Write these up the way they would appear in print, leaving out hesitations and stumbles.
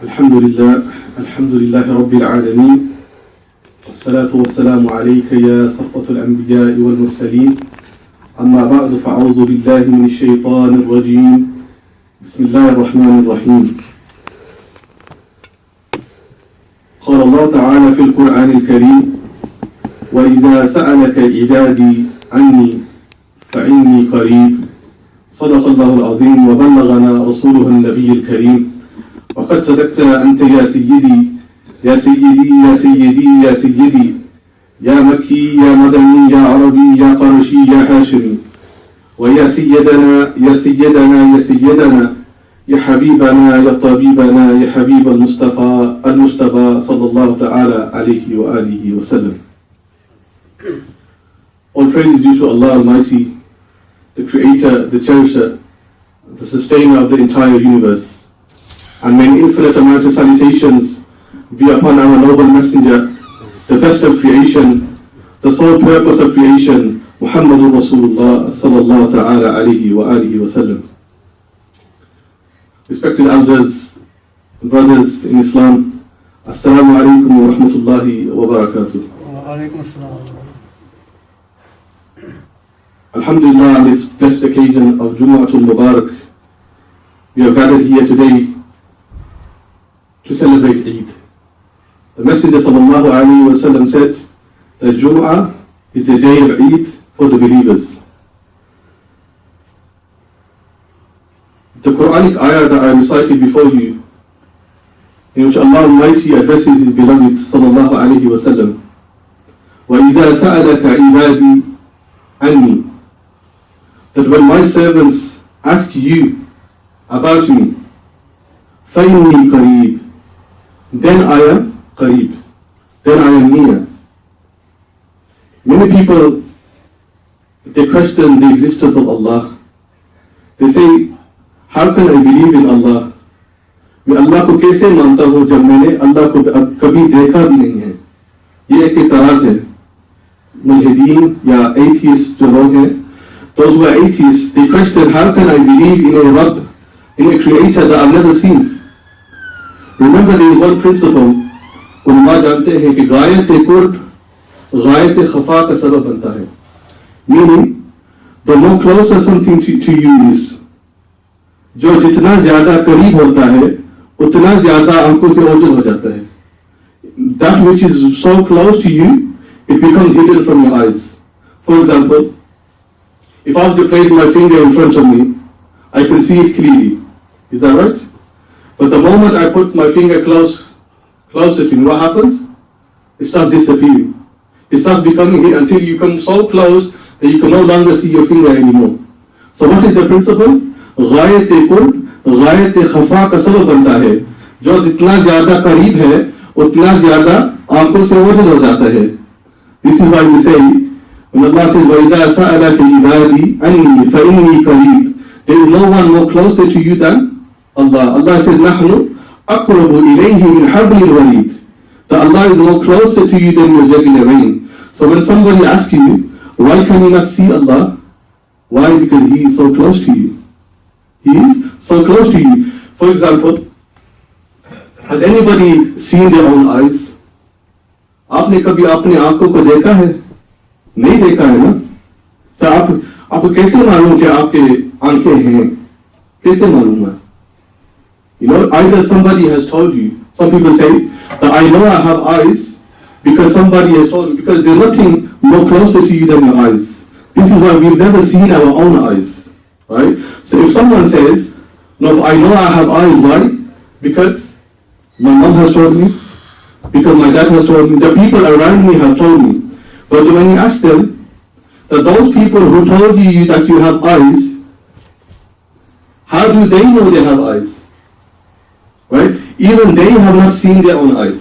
الحمد لله رب العالمين والصلاة والسلام عليك يا صفوة الأنبياء والمرسلين أما بعد فأعوذ بالله من الشيطان الرجيم بسم الله الرحمن الرحيم قال الله تعالى في القرآن الكريم وإذا سألك عبادي عني فإني قريب صدق الله العظيم وبلغنا رسوله النبي الكريم وقد صدقت أنت يا سيدي يا سيدي يا سيدي يا سيدي يا مكي يا مدني يا عربي يا قرشي يا هاشمي ويا سيدنا يا سيدنا يا سيدنا يا حبيبنا يا طبيبنا يا حبيب المصطفى صلى الله تعالى عليه وآله وسلم. All praise is due to Allah Almighty, the Creator, the Cherisher, the Sustainer of the entire universe. And may an infinite amount of salutations be upon our noble messenger, the best of creation, the sole purpose of creation, Muhammad Rasulullah sallallahu ta'ala alayhi wa alihi wa sallam. Respected elders, brothers in Islam, Assalamu alaikum wa rahmatullahi wa barakatuh. Wa alaikum assalam. Alhamdulillah, on this blessed occasion of Jumu'atul Mubarak, we are gathered here today to celebrate Eid. The Messenger sallallahu alayhi wa sallam said that Jumu'ah is a day of Eid for the believers. The Quranic ayah that I recited before you, in which Allah Almighty addresses His beloved sallallahu alayhi wa sallam, وَإِذَا سَأَلَكَ عِبَادِي عَنِّي, that when my servants ask you about me, فَإِنِّي قَرِيب, then I am qareeb, then I am near. Many people, they question the existence of Allah. They say, how can I believe in Allah? मैं अल्लाह को कैसे मानता हूँ जब मैंने अल्लाह को कभी देखा भी नहीं है? ये एक इतराज़ है. मुल्हिदीन या atheists जो लोग हैं, those who are atheists, they question, how can I believe in a Rabb, in a creator that I've never seen? Remember, there is one principle. उलमा जानते हैं कि गायत कुर्ब गायत खफा का सबब बनता है. Meaning, the more closer something to you is, जो जितना ज्यादा करीब होता है उतना ज्यादा आंखों से ओझल हो जाता है. That which is so close to you, it becomes hidden from your eyes. For example, if I was to place my finger in front of me, I can see it clearly. Is that right? But the moment I put my finger closer to me, what happens? It starts disappearing. It starts becoming hidden until you come so close that you can no longer see your finger anymore. So what is the principle? गायत कुर्ब गायत खफा का सबब बनता है. जो जितना ज्यादा करीब है उतना ज्यादा आंखों से ओझल हो जाता है. This is why we say, when Allah says, وَإِذَا سَأَلَكَ عِبَادِي عَنِّي فَإِنِّي قَرِيب, there is no one more closer to you than Allah. Allah says, نَحْنُ أَقْرَبُ إِلَيْهِ مِنْ حَبْلِ الْوَرِيدِ, that Allah is more closer to you than your jugular vein. So when somebody asks you, why can you not see Allah? Why? Because He is so close to you. He is so close to you. For example, has anybody seen their own eyes? आपने कभी अपने आंखों को देखा है? नहीं देखा है ना? तो आपको कैसे मालूम कि आपके आंखें हैं? कैसे मालूम है? You know, either somebody has told you. Some people say that I know I have eyes because somebody has told me, because there's nothing more closer to you than your eyes. This is why we've never seen our own eyes, right? So if someone says, no, I know I have eyes, why? Because my mom has told me, because my dad has told me, the people around me have told me. But when you ask them, that those people who told you that you have eyes, how do they know they have eyes? Right? Even they have not seen their own eyes.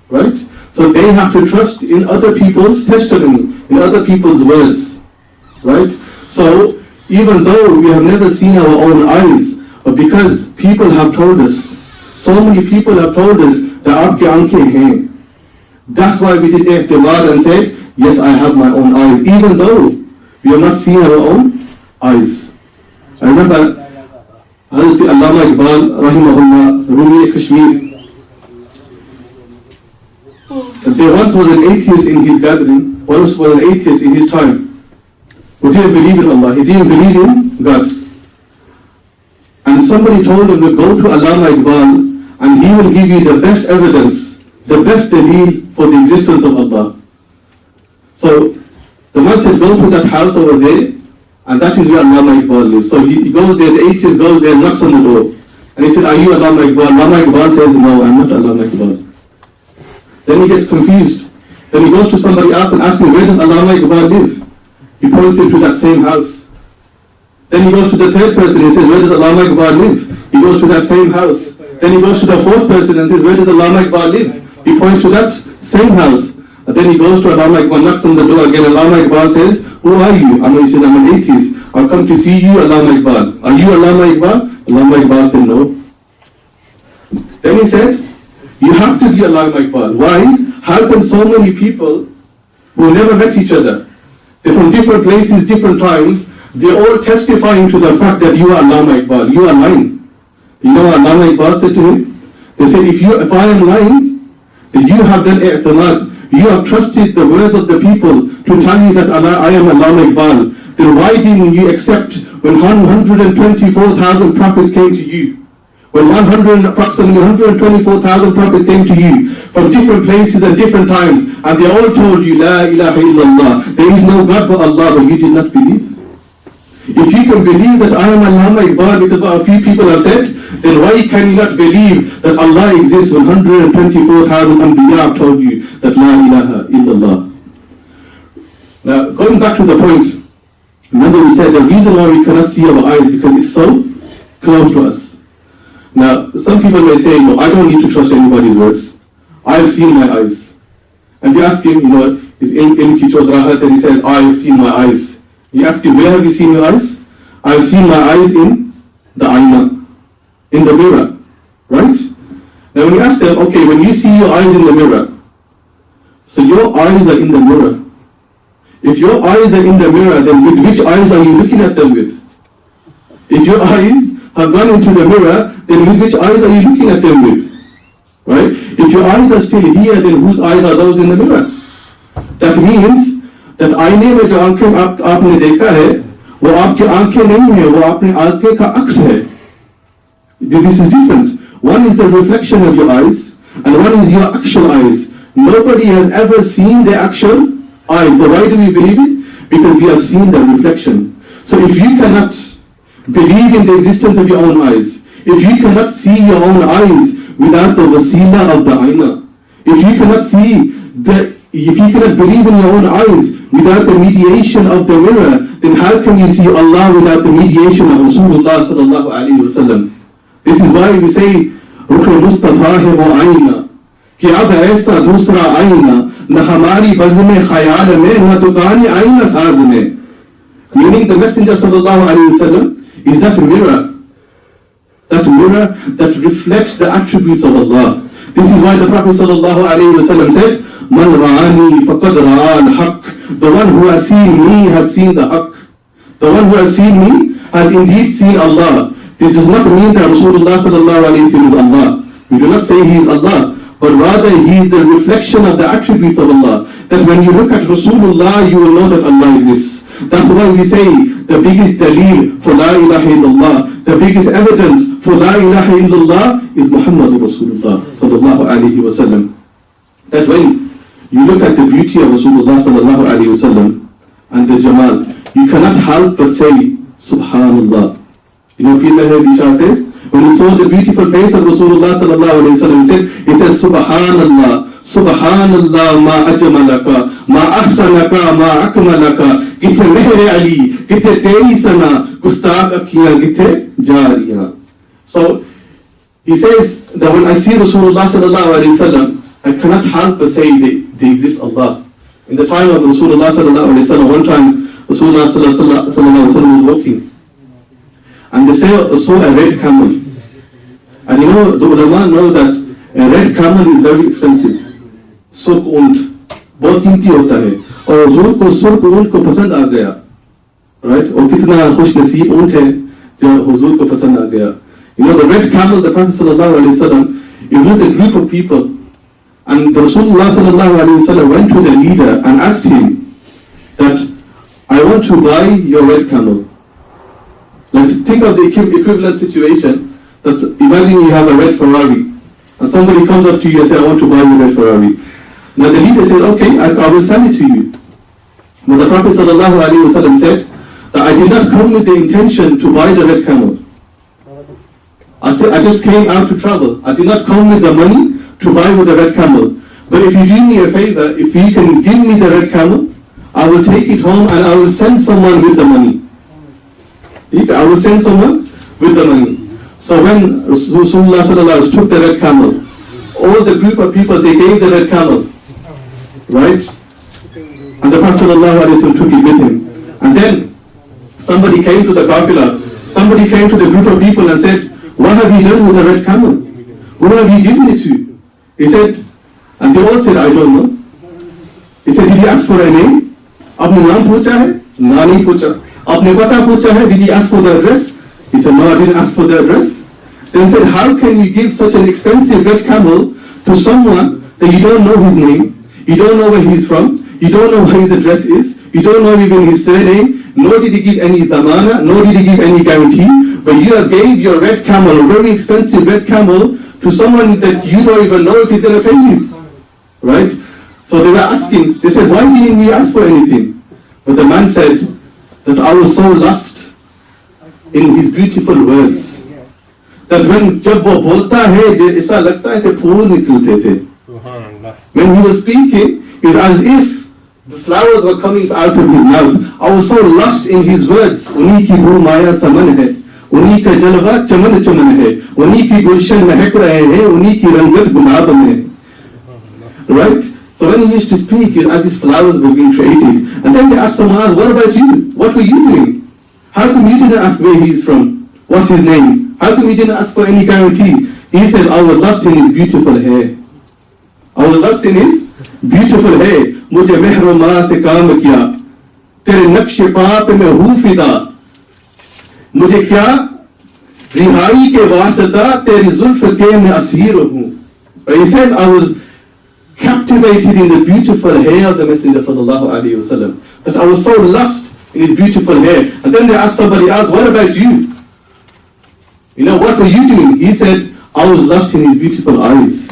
Right? So they have to trust in other people's testimony, in other people's words. Right? So even though we have never seen our own eyes, but because people have told us, so many people have told us that aapke aankhein hain, that's why we did ihtimal and said, yes, I have my own eyes, even though we have not seen our own eyes. I remember Hazrat Allama Iqbal, rahimahullah, Rumi Kashmir. There once was an atheist in his gathering, once was an atheist in his time, who didn't believe in Allah, he didn't believe in God. And somebody told him to go to Allama Iqbal and he will give you the best evidence, the best dalil for the existence of Allah. So the man said, go to that house over there, and that is where Allama Iqbal lives. So he goes there, the atheist goes there, knocks on the door, and he said, are you Allama Iqbal? Allama Iqbal says, no, I'm not Allama Iqbal. Then he gets confused. Then he goes to somebody else and asks him, where does Allama Iqbal live? He points him to that same house. Then he goes to the third person and says, where does Allama Iqbal live? He goes to that same house. Then he goes to the fourth person and says, where does Allama Iqbal live? He points to that same house. And then he goes to Allama Iqbal, knocks on the door again. Allama Iqbal says, who are you? And he says, I'm an atheist. I've come to see you, Allama Iqbal. Are you Allama Iqbal? Allama Iqbal said, no. Then he said, you have to be Allama Iqbal. Why? How can so many people who never met each other, they're from different places, different times, they're all testifying to the fact that you are Allama Iqbal. You are lying. You know what Allama Iqbal said to him? They said, if I am lying, then you have done i'timad. You have trusted the words of the people to tell you that I am Allama Iqbal. Then why didn't you accept when 124,000 prophets came to you? When approximately 124,000 prophets came to you from different places and different times, and they all told you, La ilaha illallah, there is no God but Allah, but you did not believe. If you can believe that I am Allama Iqbal because a few people have said, then why can you not believe that Allah exists when 124,000 Anbiya have told you that La ilaha illallah? Now, going back to the point, remember we said the reason why we cannot see our eyes because it's so close to us. Now, some people may say, no, I don't need to trust anybody's words. I have seen my eyes. And you ask him, is in Kichod Rahat, and he says, I have seen my eyes. You ask him, where have you seen your eyes? I have seen my eyes in the Aina, in the mirror, right? Now when you ask them, okay, when you see your eyes in the mirror, so your eyes are in the mirror. If your eyes are in the mirror, then with which eyes are you looking at them with? If your eyes have gone into the mirror, then with which eyes are you looking at them with? Right? If your eyes are still here, then whose eyes are those in the mirror? That means that आईने में जो आंखें आपने देखा है वो आपकी आंखें नहीं है, वो आपने आंखें का अक्स है. This is different. One is the reflection of your eyes and one is your actual eyes. Nobody has ever seen the actual eyes. But why do we believe it? Because we have seen the reflection. So if you cannot believe in the existence of your own eyes, if you cannot see your own eyes without the wasila of the aina, if you cannot believe in your own eyes without the mediation of the mirror, then how can you see Allah without the mediation of Rasulullah sallallahu alaihi wasallam? This is why we say, Rukh Mustafa hai wo aina, कि अब ऐसा दूसरा आईना न हमारी बज़्म ख़याल में न दुकान आईना साज में. Meaning the Messenger sallallahu alaihi wasallam is that mirror that reflects the attributes of Allah. This is why the Prophet sallallahu alaihi wasallam said, Man ra'ani faqad ra'a al-haq. The one who has seen me has seen the haq. The one who has seen me has indeed seen Allah. This does not mean that Rasulullah sallallahu alaihi wasallam is Allah. We do not say he is Allah, but rather he is the reflection of the attributes of Allah. That when you look at Rasulullah, you will know that Allah exists. That's why we say the biggest dalil for La ilaha illallah, the biggest evidence for La ilaha illallah is Muhammad Rasulullah sallallahu alaihi wasallam. That when you look at the beauty of Rasulullah sallallahu alaihi wasallam and the Jamal, you cannot help but say Subhanallah. You know, Pir Mehdi Shah says, when he saw the beautiful face of Rasulullah sallallahu alaihi wasallam, he said Subhanallah, Subhanallah ma ajmalaka, ma ahsanaka, ma akmalaka. Kithe mehre Ali, kithe teri sana, gustaq akhiyan, kithe jariya. So he says that when I see Rasulullah sallallahu alaihi wasallam, I cannot help but say they exist Allah. In the time of Rasulullah sallallahu alaihi wasallam, one time Rasulullah sallallahu alaihi wasallam was walking, and they saw a red camel. And you know, the ulama know that a red camel is very expensive. Surk ऊंट बहुत कीमती होता है, और हुजूर को सुर्ख ऊंट को पसंद आ गया, राइट? और कितना खुशनसीब ऊंट है जो हुजूर को पसंद आ गया. You know, the red camel, the Prophet sallallahu alaihi wasallam, it was a group of people, and the Rasulullah sallallahu alaihi wasallam went to the leader and asked him that, I want to buy your red camel. Like, think of the equivalent situation. That's, imagine you have a red Ferrari, and somebody comes up to you and says, I want to buy your red Ferrari. Now the leader says, okay, I will sell it to you. But the Prophet sallallahu alaihi wasallam said that I did not come with the intention to buy the red camel. I said, I just came out to travel. I did not come with the money to buy with the red camel. But if you do me a favor, if you can give me the red camel, I will take it home and I will send someone with the money. I will send someone with the money. So when Rasulullah sallallahu alaihi wasallam took the red camel, all the group of people, they gave the red camel. Right? And the Prophet sallallahu alaihi wasallam took it with him. And then somebody came to the qafilah, somebody came to the group of people and said, what have you done with the red camel? Who have you given it to? He said, and they all said, I don't know. He said, did you ask for a name? Apne naam pucha hai? Na nahi pucha. Apne pata pucha hai? Did you ask for the address? He said, no, I didn't ask for the address. Then said, how can you give such an expensive red camel to someone that you don't know his name, you don't know where he's from, you don't know where his address is, you don't know even his surname, nor did he give any damana, nor did he give any guarantee, but you have gave your red camel, a very expensive red camel, to someone that you don't even know if he's going to pay you. Right? So they were asking, they said, why didn't we ask for anything? But the man said that I was so lost in his beautiful words that when जब वो बोलता है ऐसा लगता है कि फूल निकलते थे. When he was speaking, it was as if the flowers were coming out of his mouth. I was so lost in his words. उन्हीं की वो माया समन है, उन्हीं का जलवा चमन चमन है, उन्हीं की गुलशन महक रहे हैं, उन्हीं की रंगत गुलाब में. Right? So when he used to speak, it was as if flowers were being created. And then they asked someone, what about you? What were you doing? How come you didn't ask where he's from? What's his name? How come you didn't ask for any guarantee? He said, I was lost in his beautiful hair. I was lost in his beautiful hair. मुझे मेहरमा से काम किया, तेरे नक्शे पा पे मैं हूँ फिदा. मुझे क्या रिहाई के वास्ता तेरी जुल्फ के मैं असीर हूँ. But he says, I was captivated in the beautiful hair of the Messenger sallallahu alaihi wasallam, that I was so lost in his beautiful hair. And then they asked somebody else, what about you? You know, what were you doing? He said, I was lost in his beautiful eyes.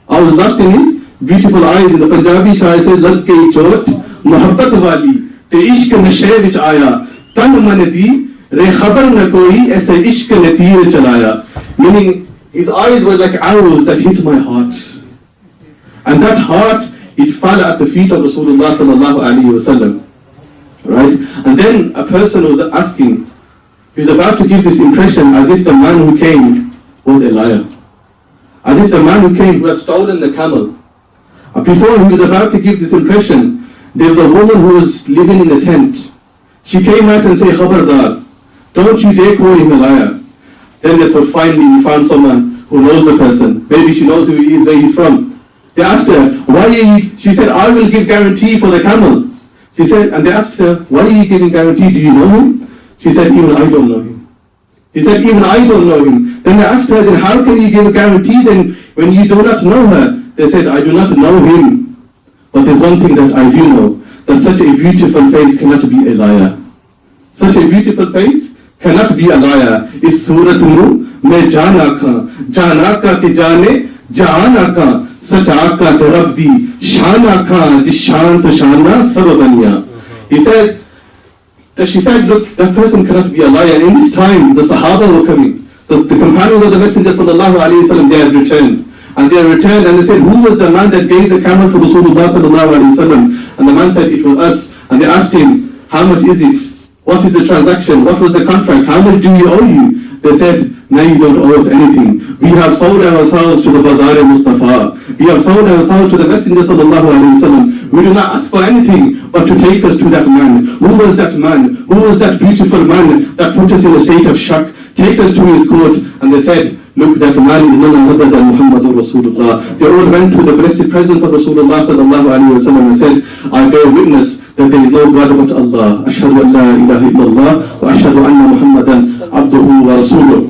I was lost in his beautiful eyes. In the Punjabi Shah says, lag ke chot mohabbat wali te ishq nashe vich aaya tan man di re khabar na koi aise ishq ne tir chalaya. Meaning, his eyes were like arrows that hit my heart. And that heart, it fell at the feet of Rasulullah sallallahu alaihi wasallam. Right? And then a person was asking, he was about to give this impression as if the man who came was a liar. As if the man who came who had stolen the camel. Before he was about to give this impression, there was a woman who was living in a tent. She came out and said, Khabardar, don't you dare call him a liar. Then they thought, finally we found someone who knows the person. Maybe she knows who he is, where he's from. They asked her, why are you, she said, I will give guarantee for the camel. She said, and they asked her, why are you giving guarantee? Do you know him? She said, even I don't know him. He said, even I don't know him. Then they asked her, then how can you give a guarantee then when you do not know her? They said, I do not know him. But there's one thing that I do know, that such a beautiful face cannot be a liar. Such a beautiful face cannot be a liar. Is surat nu mein jana ka ke jane jana ka. Such aaka te rabdi shana ka jis shan to shana sab baniya. He said that she said that person cannot be a liar. And in this time the Sahaba were coming. The companions of the Messenger sallallahu alaihi wasallam, they had returned. And they returned and they said, who was the man that gave the camel for Rasulullah sallallahu alaihi wasallam? And the man said, it was us. And they asked him, how much is it? What is the transaction? What was the contract? How much do we owe you? They said, now you don't owe us anything. We have sold ourselves to the Bazaar Mustafa. We have sold ourselves to the Messenger sallallahu alaihi wasallam. We do not ask for anything but to take us to that man. Who was that man? Who was that beautiful man that put us in a state of shock? Take us to his court. And they said, look, that man is none other than Muhammad Rasulullah. They all went to the blessed presence of Rasulullah sallallahu alaihi wasallam and said, I bear witness that there is no God but Allah. Ashhadu an la ilaha illallah wa ashhadu anna Muhammadan abduhu wa rasuluh.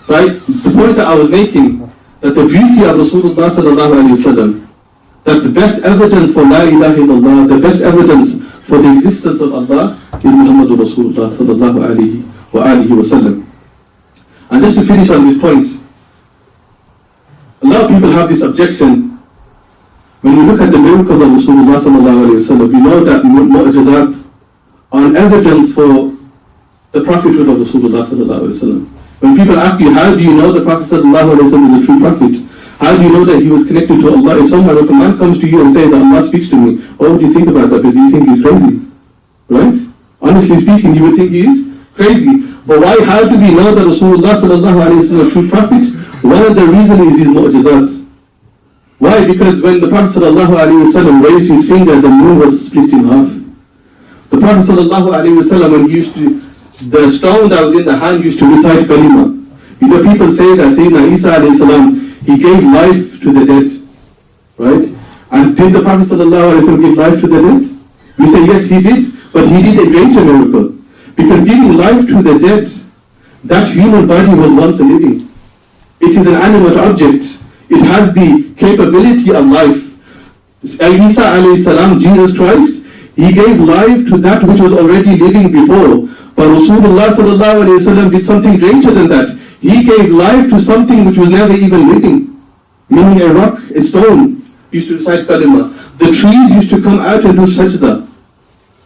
Right? The point that I was making, that the beauty of Rasulullah sallallahu alayhi wa sallam, that the best evidence for la ilaha illallah, the best evidence for the existence of Allah is Muhammadur Rasulullah sallallahu alayhi wa sallam. And just to finish on this point, a lot of people have this objection. When we look at the miracles of Rasulullah sallallahu alayhi wa sallam, we know that mu'jizat are an evidence for the prophethood of Rasulullah sallallahu alayhi wa sallam. When people ask you, how do you know the Prophet sallallahu alayhi wa sallam is a true prophet? How do you know that he was connected to Allah? If someone, if a man comes to you and says that Allah speaks to me, what would you think about that? Because you think he's crazy, right? Honestly speaking, you would think he is crazy. But why? How do we know that Rasulullah sallallahu alayhi wa sallam is a true prophet? One of the reasons is his mu'jizat. Why? Because when the Prophet sallallahu alayhi wa sallam raised his finger, the moon was split in half. The Prophet sallallahu alayhi wa sallam, when he used to, the stone that was in the hand used to recite kalima. You know, people say that Sayyidina Isa alayhi salam, he gave life to the dead, right? And did the Prophet ﷺ give life to the dead? We say yes, he did, but he did a greater miracle. Because giving life to the dead, that human body was once a living. It is an animate object. It has the capability of life. Isa alayhi salam, Jesus Christ, he gave life to that which was already living before. But Rasulullah ﷺ did something greater than that. He gave life to something which was never even living. Meaning a rock, a stone, used to recite kalima. The trees used to come out and do sajda.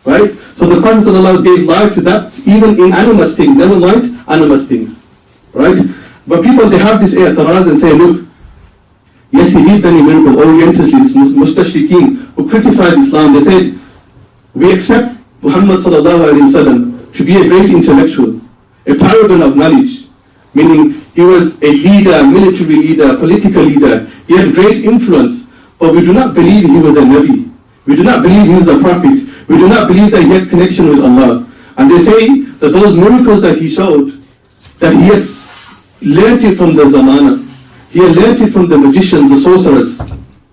Right? So the Prophet ﷺ gave life to that, even inanimate things, never mind animate things. Right? But people, they have this i'tiraz and say, look, yes, he did many miracles. Orientalists, mustashriqeen, who criticize Islam, they said, we accept Muhammad ﷺ to be a great intellectual, a paragon of knowledge. Meaning he was a leader, military leader, political leader. He had great influence. But we do not believe he was a Nabi. We do not believe he was a prophet. We do not believe that he had connection with Allah. And they say that those miracles that he showed, that he had learnt it from the zamana. He had learnt it from the magicians, the sorcerers.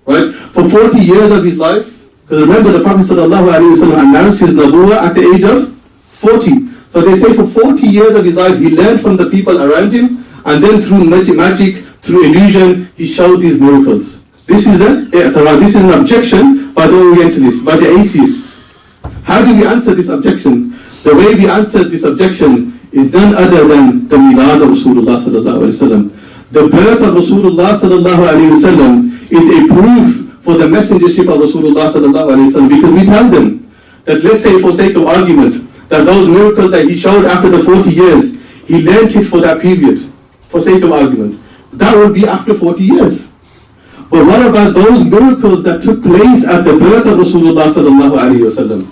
Right? For 40 years of his life, because remember the Prophet ﷺ announced his nabuwwah at the age of 40. So they say for 40 years of his life, he learned from the people around him, and then through magic, through illusion, he showed these miracles. This is an objection by the Orientalists, by the atheists. How do we answer this objection? The way we answer this objection is none other than the milad of Rasulullah sallallahu alaihi wasallam. The birth of Rasulullah sallallahu alaihi wasallam is a proof for the messengership of Rasulullah sallallahu alaihi wasallam, because we tell them that, let's say for sake of argument, that those miracles that he showed after the 40 years, he learnt it for that period, for sake of argument. That would be after 40 years. But what about those miracles that took place at the birth of Rasulullah sallallahu alaihi wasallam?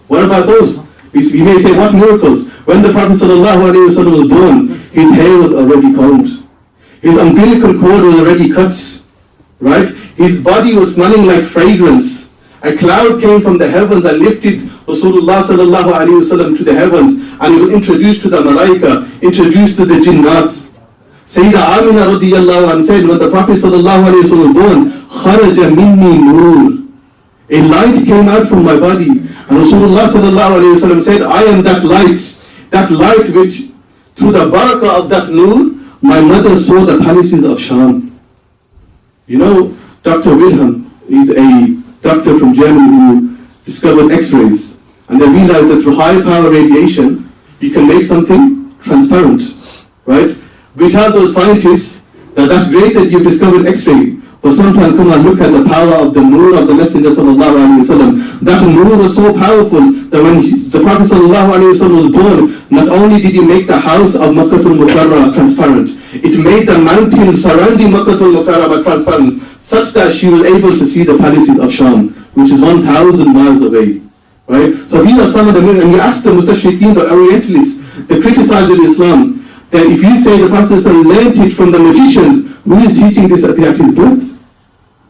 What about those? We may say, what miracles? When the Prophet sallallahu alaihi wasallam was born, his hair was already combed. His umbilical cord was already cut. Right? His body was smelling like fragrance. A cloud came from the heavens and lifted Rasulullah sallallahu alaihi wasallam to the heavens, and he was introduced to the malaika, introduced to the jinnat. Sayyidah Amina radiyallahu anha said, when the Prophet sallallahu alaihi wasallam was born, kharaja minni nur. A light came out from my body. And Rasulullah sallallahu alaihi wasallam said, I am that light which, through the barakah of that nur, my mother saw the palaces of Sham. You know, Dr. Wilhelm is a doctor from Germany who discovered X-rays. And they realized that through high power radiation, you can make something transparent. Right? We tell those scientists that that's great that you've discovered X-ray. But sometimes come and look at the power of the nur of the Messenger sallallahu alaihi wasallam. That nur was so powerful that when the Prophet sallallahu alaihi wasallam was born, not only did he make the house of Makkatul Mukarramah transparent, it made the mountains surrounding Makkatul Mukarramah transparent, such that she was able to see the palaces of Sham, which is 1,000 miles away. Right? So these are some of the miracles. And you ask the mustashriqeen, the Orientalists, the criticizers of Islam, that if you say the Prophet learned it from the magicians, who is teaching this at his birth?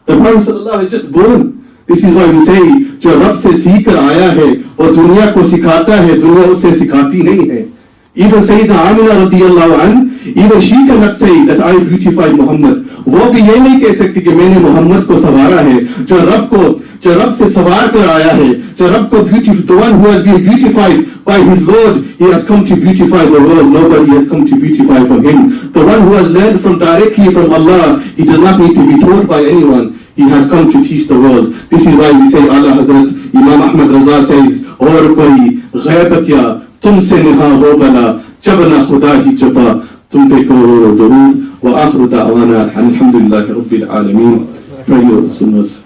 The Prophet ﷺ is just born. This is why we say, जो रब से सीख कर आया है, वो दुनिया को सिखाता है, दुनिया उससे सिखाती नहीं है. Even Sayyidina Amina radiyallahu an, even she cannot say that I beautified Muhammad. वो भी ये नहीं कह सकती कि मैंने मोहम्मद को सवारा है, जो रब से सवार कर आया है, जो रब को the one who has been beautified by his Lord, he has come to beautify the world. Nobody has come to beautify from him. The one who has learned directly from Allah, he does not need to be taught by anyone. He has come to teach the world. This is why we say Allah Hazrat Imam Ahmad Raza says, और कोई गैब क्या तुमसे निहा हो भला जब ना खुदा ही छुपा तुम पे करो दुरूद व आखिर दावाना अल्हम्दुलिल्लाहि रब्बिल आलमीन. Pray your sunnahs.